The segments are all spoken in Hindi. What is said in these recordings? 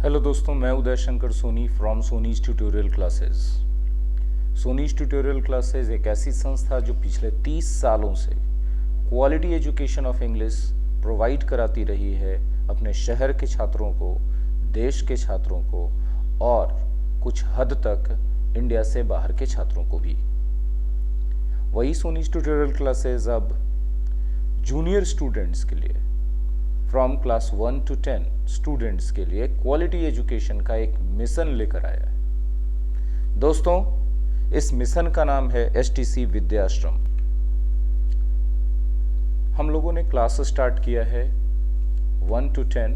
हेलो दोस्तों, मैं Uday Shankar Soni from Soni's tutorial classes. Soni's tutorial classes एक ऐसी संस्था जो पिछले 30 सालों से quality education of English provide कराती रही है अपने शहर के छात्रों को, देश के छात्रों को और कुछ हद तक इंडिया से बाहर के छात्रों को भी। वही सोनीज ट्यूटोरियल क्लासेस अब जूनियर स्टूडेंट्स के लिए फ्रॉम क्लास 1 to 10 स्टूडेंट्स के लिए क्वालिटी एजुकेशन का एक मिशन लेकर आया है। दोस्तों, इस मिशन का नाम है STC विद्याश्रम। हम लोगों ने क्लास स्टार्ट किया है 1 to 10,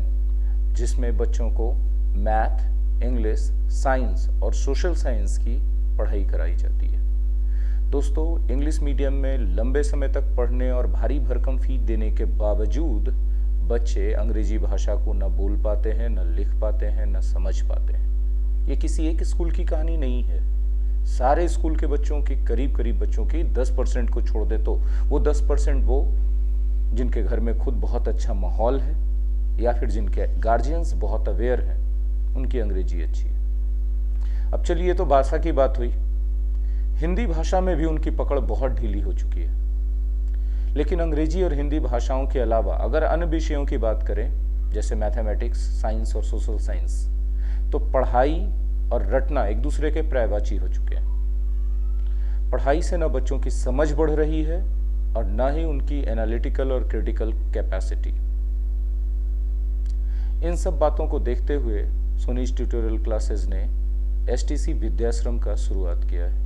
जिसमें बच्चों को मैथ, इंग्लिश, साइंस और सोशल साइंस की पढ़ाई कराई जाती है। दोस्तों, इंग्लिश मीडियम में लंबे समय तक पढ़ने और भारी भरकम फी देने के बावजूद बच्चे अंग्रेजी भाषा को न बोल पाते हैं, न लिख पाते हैं, न समझ पाते हैं। ये किसी एक स्कूल की कहानी नहीं है। सारे स्कूल के बच्चों की करीब बच्चों की 10% को छोड़ दे तो वो 10% वो जिनके घर में खुद बहुत अच्छा माहौल है या फिर जिनके गार्जियंस बहुत अवेयर हैं, उनकी अंग्रेजी अच्छी है। अब चलिए, तो भाषा की बात हुई। हिंदी भाषा में भी उनकी पकड़ बहुत ढीली हो चुकी है। लेकिन अंग्रेजी और हिंदी भाषाओं के अलावा अगर अन्य विषयों की बात करें, जैसे मैथमेटिक्स, साइंस और सोशल साइंस, तो पढ़ाई और रटना एक दूसरे के पर्यायवाची हो चुके हैं। पढ़ाई से न बच्चों की समझ बढ़ रही है और न ही उनकी एनालिटिकल और क्रिटिकल कैपेसिटी। इन सब बातों को देखते हुए सोनीज ट्यूटोरियल क्लासेस ने STC विद्याश्रम का शुरुआत किया है।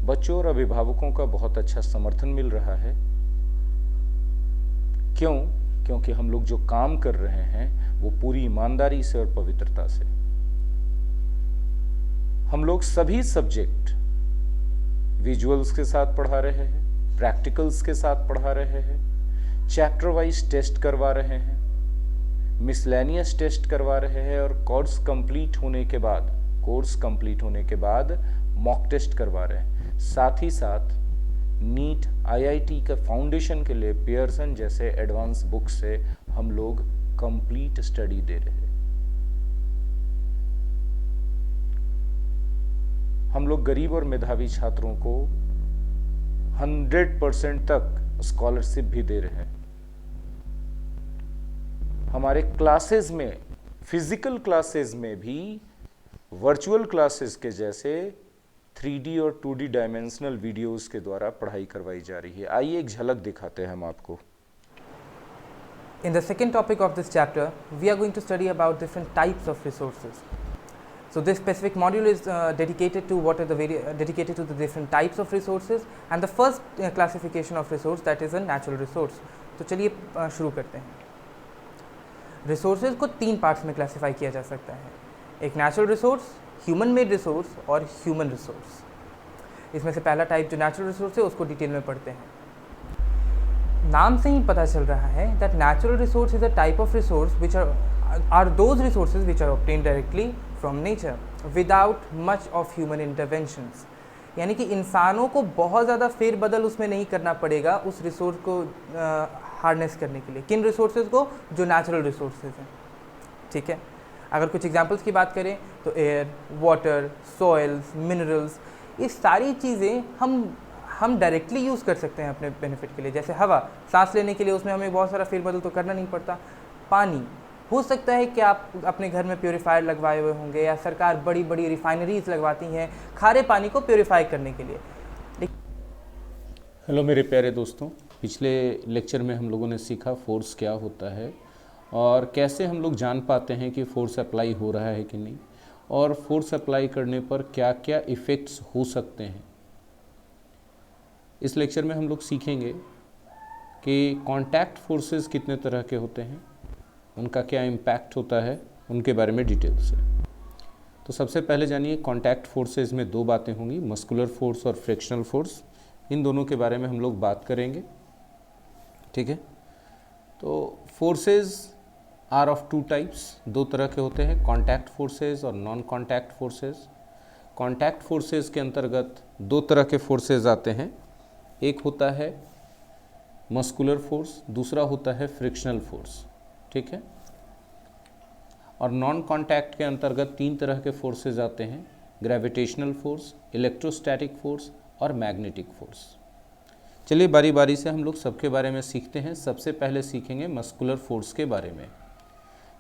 बच्चों और अभिभावकों का बहुत अच्छा समर्थन मिल रहा है। क्योंकि हम लोग जो काम कर रहे हैं वो पूरी ईमानदारी से और पवित्रता से। हम लोग सभी सब्जेक्ट विजुअल्स के साथ पढ़ा रहे हैं, प्रैक्टिकल्स के साथ पढ़ा रहे हैं, चैप्टर वाइज टेस्ट करवा रहे हैं, मिसलेनियस टेस्ट करवा रहे हैं और कोर्स कंप्लीट होने के बाद मॉक टेस्ट करवा रहे हैं। साथ ही साथ नीट, IIT के फाउंडेशन के लिए पियर्सन जैसे एडवांस बुक से हम लोग कंप्लीट स्टडी दे रहे हैं। हम लोग गरीब और मेधावी छात्रों को 100% तक स्कॉलरशिप भी दे रहे हैं। हमारे क्लासेस में, फिजिकल क्लासेस में भी वर्चुअल क्लासेस के जैसे 3D और 2D डायमेंशनल वीडियोस के द्वारा पढ़ाई करवाई जा रही है। आइए एक झलक दिखाते हैं हम आपको। In the second topic of this chapter, we are going to study about different types of resources. So this specific module is dedicated to the different types of resources, and the first classification of resource, that is a natural resource. तो चलिए शुरू करते हैं। रिसोर्सेज को 3 पार्ट्स में क्लासीफाई किया जा सकता है। एक natural resource, human made resource और ह्यूमन रिसोर्स। इसमें से पहला टाइप जो नेचुरल रिसोर्स है उसको डिटेल में पढ़ते हैं। नाम से ही पता चल रहा है that natural resource is a type of resource which are those resources which are obtained directly from nature without much of human interventions. यानी कि इंसानों को बहुत ज़्यादा फेरबदल उसमें नहीं करना पड़ेगा उस रिसोर्स को हार्नेस करने के लिए। किन रिसोर्सेज को? जो नेचुरल रिसोर्सेज हैं। ठीक है, अगर कुछ एग्जांपल्स की बात करें तो एयर, वाटर, सॉइल्स, मिनरल्स, ये सारी चीज़ें हम डायरेक्टली यूज़ कर सकते हैं अपने बेनिफिट के लिए। जैसे हवा, सांस लेने के लिए उसमें हमें बहुत सारा फेरबदल तो करना नहीं पड़ता। पानी, हो सकता है कि आप अपने घर में प्योरीफायर लगवाए हुए होंगे या सरकार बड़ी बड़ी रिफाइनरीज लगवाती हैं खारे पानी को प्योरीफाई करने के लिए। हेलो मेरे प्यारे दोस्तों, पिछले लेक्चर में हम लोगों ने सीखा फोर्स क्या होता है और कैसे हम लोग जान पाते हैं कि फोर्स अप्लाई हो रहा है कि नहीं, और फोर्स अप्लाई करने पर क्या क्या इफ़ेक्ट्स हो सकते हैं। इस लेक्चर में हम लोग सीखेंगे कि कॉन्टैक्ट फोर्सेस कितने तरह के होते हैं, उनका क्या इम्पैक्ट होता है, उनके बारे में डिटेल से। तो सबसे पहले जानिए, कॉन्टैक्ट फोर्सेस में 2 बातें होंगी, मस्कुलर फोर्स और फ्रिक्शनल फोर्स। इन दोनों के बारे में हम लोग बात करेंगे। ठीक है, तो फोर्सेस आर ऑफ 2 टाइप्स, 2 तरह के होते हैं, कॉन्टैक्ट फोर्सेस और non contact forces. Contact forces के अंतर्गत 2 तरह के फोर्सेस आते हैं। एक होता है मस्कुलर फोर्स, दूसरा होता है फ्रिक्शनल फोर्स। ठीक है, और नॉन कांटेक्ट के अंतर्गत 3 तरह के फोर्सेज आते हैं, ग्रेविटेशनल फोर्स, इलेक्ट्रोस्टैटिक फोर्स और मैग्नेटिक फोर्स। चलिए बारी बारी से हम लोग सबके बारे में सीखते हैं। सबसे पहले सीखेंगे मस्कुलर फोर्स के बारे में।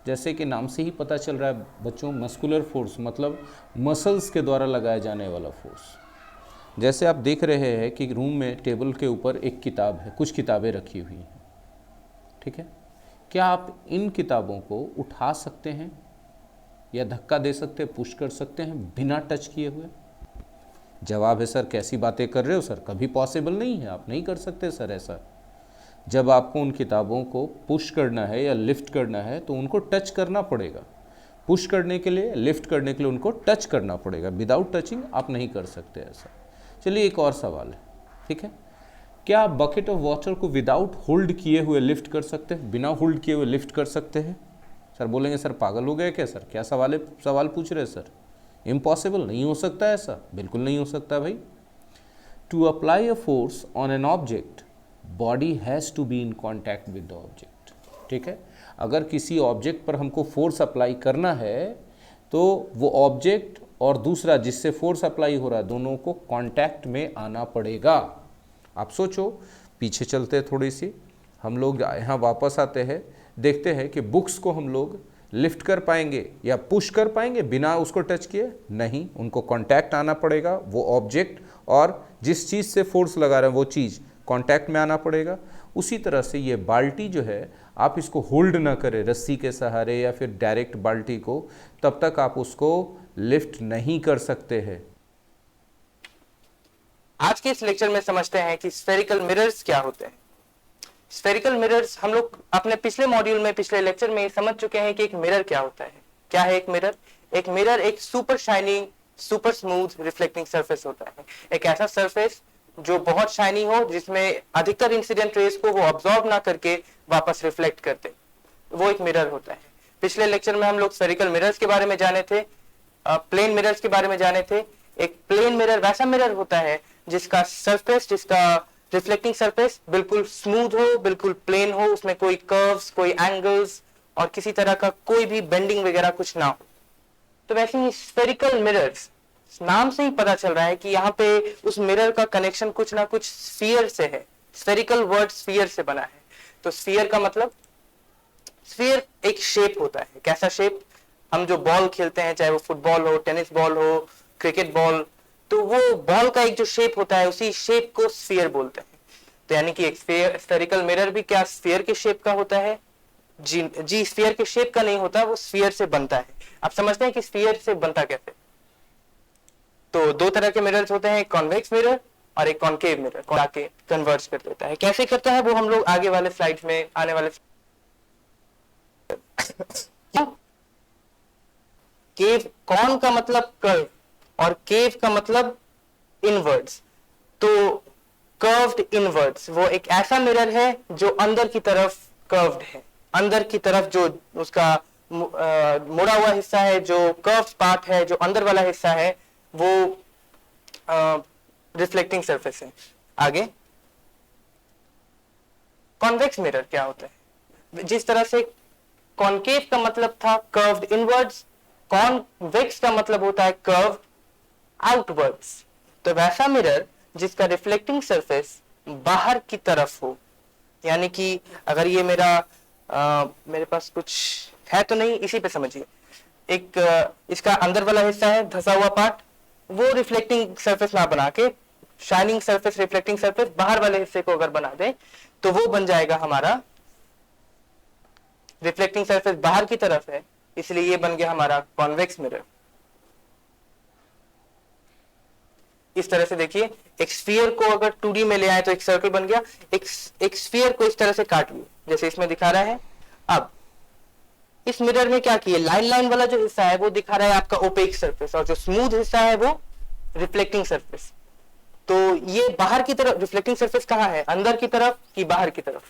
जैसे कि नाम से ही पता चल रहा है बच्चों, मस्कुलर फोर्स मतलब मसल्स के द्वारा लगाया जाने वाला फोर्स। जैसे आप देख रहे हैं कि रूम में टेबल के ऊपर एक किताब है, कुछ किताबें रखी हुई हैं, ठीक है। क्या आप इन किताबों को उठा सकते हैं या धक्का दे सकते हैं, पुश कर सकते हैं बिना टच किए हुए? जवाब है सर कैसी बातें कर रहे हो सर, कभी पॉसिबल नहीं है, आप नहीं कर सकते सर ऐसा। जब आपको उन किताबों को पुश करना है या लिफ्ट करना है तो उनको टच करना पड़ेगा। पुश करने के लिए, लिफ्ट करने के लिए उनको टच करना पड़ेगा। विदाउट टचिंग आप नहीं कर सकते ऐसा। चलिए एक और सवाल है, ठीक है। क्या आप बकेट ऑफ वाटर को विदाउट होल्ड किए हुए लिफ्ट कर सकते हैं, बिना होल्ड किए हुए लिफ्ट कर सकते हैं? सर बोलेंगे सर पागल हो गए क्या सर, क्या सवाल पूछ रहे हैं सर, इम्पॉसिबल, नहीं हो सकता ऐसा, बिल्कुल नहीं हो सकता भाई। To apply a force on an object, body has to be in contact with the object, ठीक है। अगर किसी ऑब्जेक्ट पर हमको फोर्स अप्लाई करना है तो वो ऑब्जेक्ट और दूसरा जिससे फोर्स अप्लाई हो रहा है दोनों को कांटेक्ट में आना पड़ेगा। आप सोचो, पीछे चलते थोड़ी सी, हम लोग यहाँ वापस आते हैं, देखते हैं कि बुक्स को हम लोग लिफ्ट कर पाएंगे या पुश कर पाएंगे बिना उसको टच किए? नहीं, उनको कांटेक्ट आना पड़ेगा। वो ऑब्जेक्ट और जिस चीज़ से फोर्स लगा रहे हैं वो चीज़ कांटेक्ट में आना पड़ेगा। उसी तरह से ये बाल्टी जो है, आप इसको होल्ड ना करें रस्सी के सहारे या फिर डायरेक्ट बाल्टी को, तब तक आप उसको लिफ्ट नहीं कर सकते हैं। आज के इस लेक्चर में समझते हैं कि स्फेरिकल मिरर्स क्या होते हैं। स्फेरिकल मिरर्स हम लोग अपने पिछले मॉड्यूल में, पिछले लेक्चर में समझ चुके हैं कि एक मिरर क्या होता है। क्या है एक मिरर? एक मिरर एक super shining, super smooth reflecting surface होता है। एक ऐसा सरफेस जो बहुत शाइनी हो, जिसमें अधिकतर इंसिडेंट रेज को वो ऑब्जॉर्व ना करके वापस रिफ्लेक्ट करते, वो एक मिरर होता है। पिछले लेक्चर में हम लोग स्फेरिकल मिरर्स के बारे में जाने थे, प्लेन मिरर्स के बारे में जाने थे। एक प्लेन मिरर वैसा मिरर होता है जिसका सरफेस, जिसका रिफ्लेक्टिंग सरफेस बिल्कुल स्मूथ हो, बिल्कुल प्लेन हो, उसमें कोई कर्व्स, कोई एंगल्स और किसी तरह का कोई भी बेंडिंग वगैरह कुछ ना हो। तो वैसे ही स्फेरिकल मिरर्स, नाम से ही पता चल रहा है कि यहाँ पे उस मिरर का कनेक्शन कुछ ना कुछ स्फीयर से है। स्फेरिकल वर्ड स्फीयर से बना है। तो स्फीयर का मतलब, स्फीयर एक शेप होता है। कैसा शेप? हम जो बॉल खेलते हैं, चाहे वो फुटबॉल हो, टेनिस बॉल हो, क्रिकेट बॉल, तो वो बॉल का एक जो शेप होता है, उसी शेप को स्फीयर बोलते हैं। तो यानी कि एक स्फेरिकल मिरर भी क्या स्फीयर के शेप का होता है? जी स्फीयर के शेप का नहीं होता, वो स्फीयर से बनता है। आप समझते हैं कि स्फीयर से बनता कैसे? तो दो तरह के मिरर्स होते हैं, एक कॉन्वेक्स मिरर और एक कॉनकेव मिरर, आके कन्वर्ज कर देता है। कैसे करता है वो हम लोग आगे वाले स्लाइड्स में, आने वाले केव, कॉन का मतलब कर्व और केव का मतलब इनवर्ड्स। तो कर्व्ड इनवर्ड्स वो एक ऐसा मिरर है जो अंदर की तरफ कर्व्ड है। अंदर की तरफ जो उसका मुड़ा हुआ हिस्सा है, जो कर्व्ड पार्ट है, जो अंदर वाला हिस्सा है, वो रिफ्लेक्टिंग सरफेस है। आगे कॉन्वेक्स मिरर क्या होता है? जिस तरह से कॉनकेव का मतलब था कर्व्ड इनवर्ड्स, कॉन्वेक्स का मतलब होता है कर्व्ड आउटवर्ड्स। तो वैसा मिरर जिसका रिफ्लेक्टिंग सरफेस बाहर की तरफ हो, यानी कि अगर ये मेरे पास कुछ है तो नहीं, इसी पे समझिए। एक इसका अंदर वाला हिस्सा है, धसा हुआ पार्ट, वो रिफ्लेक्टिंग सरफेस ना बना के शाइनिंग सरफेस, रिफ्लेक्टिंग सरफेस बाहर वाले हिस्से को अगर बना दे तो वो बन जाएगा हमारा रिफ्लेक्टिंग सरफेस बाहर की तरफ है, इसलिए ये बन गया हमारा कॉन्वेक्स मिरर। इस तरह से देखिए, एक स्फीयर को अगर 2D में ले आए तो एक सर्कल बन गया। एक स्फीयर को इस तरह से काट लिया जैसे इसमें दिखा रहा है। अब इस मिरर में क्या किए, लाइन लाइन वाला जो हिस्सा है वो दिखा रहा है आपका ओपेक सरफेस, और जो स्मूथ हिस्सा है वो रिफ्लेक्टिंग सरफेस। तो ये बाहर की तरफ रिफ्लेक्टिंग सरफेस कहाँ है, अंदर की तरफ कि बाहर की तरफ?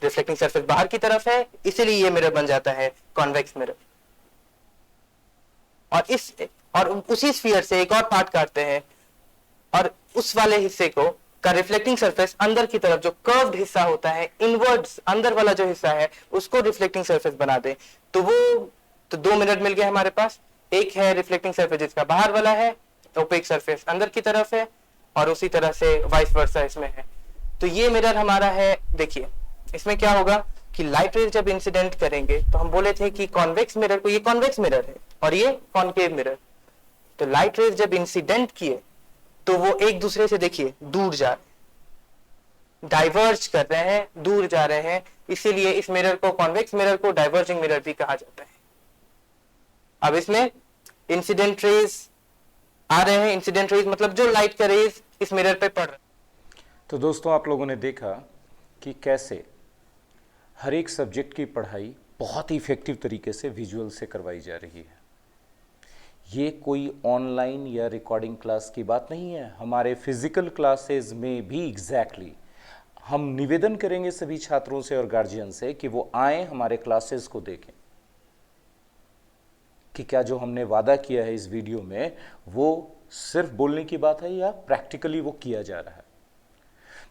रिफ्लेक्टिंग सरफेस बाहर की तरफ है, इसीलिए ये मिरर बन जाता है कॉन्वेक्स मिरर। और उसी स्फीयर से एक और पार्ट काटते हैं और उस वाले हिस्से को का रिफ्लेक्टिंग सरफेस अंदर की तरफ, जो कर्व्ड हिस्सा होता है, इनवर्ड्स अंदर वाला जो हिस्सा है, उसको रिफ्लेक्टिंग सरफेस बना दे। तो वो तो 2 मिरर मिल गए हमारे पास, एक है रिफ्लेक्टिंग सरफेस जिसका बाहर वाला है, ओपेक सरफेस अंदर की तरफ है, और उसी तरह से वाइस वर्सा इसमें है। तो ये मिरर हमारा है। देखिए इसमें क्या होगा कि लाइट रेज जब इंसिडेंट करेंगे, तो हम बोले थे कि कॉन्वेक्स मिरर को, ये कॉन्वेक्स मिरर है और ये कॉनकेव मिरर, तो लाइट रेज जब इंसिडेंट किए तो वो एक दूसरे से देखिए दूर जा रहे हैं, डाइवर्ज कर रहे हैं, दूर जा रहे हैं, इसीलिए इस मिरर को, कॉन्वेक्स मिरर को डाइवर्जिंग मिरर भी कहा जाता है। अब इसमें इंसिडेंट रेज आ रहे हैं, इंसिडेंट रेज मतलब जो लाइट का रेज इस मिरर पे पड़ रहा है। तो दोस्तों आप लोगों ने देखा कि कैसे हर एक सब्जेक्ट की पढ़ाई बहुत ही इफेक्टिव तरीके से विजुअल से करवाई जा रही है। ये कोई ऑनलाइन या रिकॉर्डिंग क्लास की बात नहीं है, हमारे फिजिकल क्लासेस में भी एग्जैक्टली हम निवेदन करेंगे सभी छात्रों से और गार्जियन से कि वो आए हमारे क्लासेस को देखें कि क्या जो हमने वादा किया है इस वीडियो में वो सिर्फ बोलने की बात है या प्रैक्टिकली वो किया जा रहा है।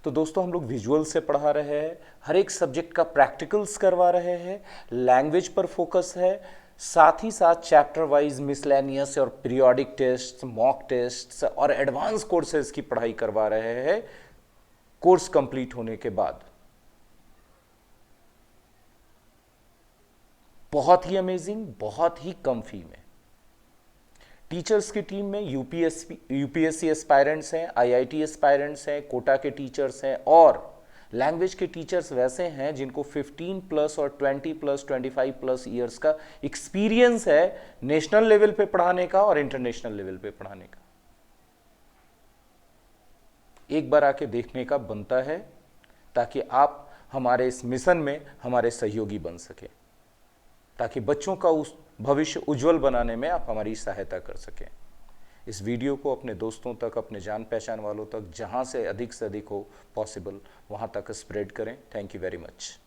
तो दोस्तों हम लोग विजुअल से पढ़ा रहे हैं, हर एक सब्जेक्ट का प्रैक्टिकल्स करवा रहे हैं, लैंग्वेज पर फोकस है, साथ ही साथ चैप्टर वाइज मिसलेनियस और पीरियोडिक टेस्ट, मॉक टेस्ट और एडवांस कोर्सेज की पढ़ाई करवा रहे हैं कोर्स कंप्लीट होने के बाद। बहुत ही अमेजिंग, बहुत ही कम फी में। टीचर्स की टीम में यूपीएससी एस्पायरेंट्स हैं, आईआईटी एस्पायरेंट्स हैं, कोटा के टीचर्स हैं, और लैंग्वेज के टीचर्स वैसे हैं जिनको 15 प्लस और 20 प्लस 25 प्लस ईयर्स का एक्सपीरियंस है नेशनल लेवल पे पढ़ाने का और इंटरनेशनल लेवल पे पढ़ाने का। एक बार आके देखने का बनता है ताकि आप हमारे इस मिशन में हमारे सहयोगी बन सके, ताकि बच्चों का उस भविष्य उज्जवल बनाने में आप हमारी सहायता कर सकें। इस वीडियो को अपने दोस्तों तक, अपने जान पहचान वालों तक, जहां से अधिक हो पॉसिबल वहां तक स्प्रेड करें। Thank you very much.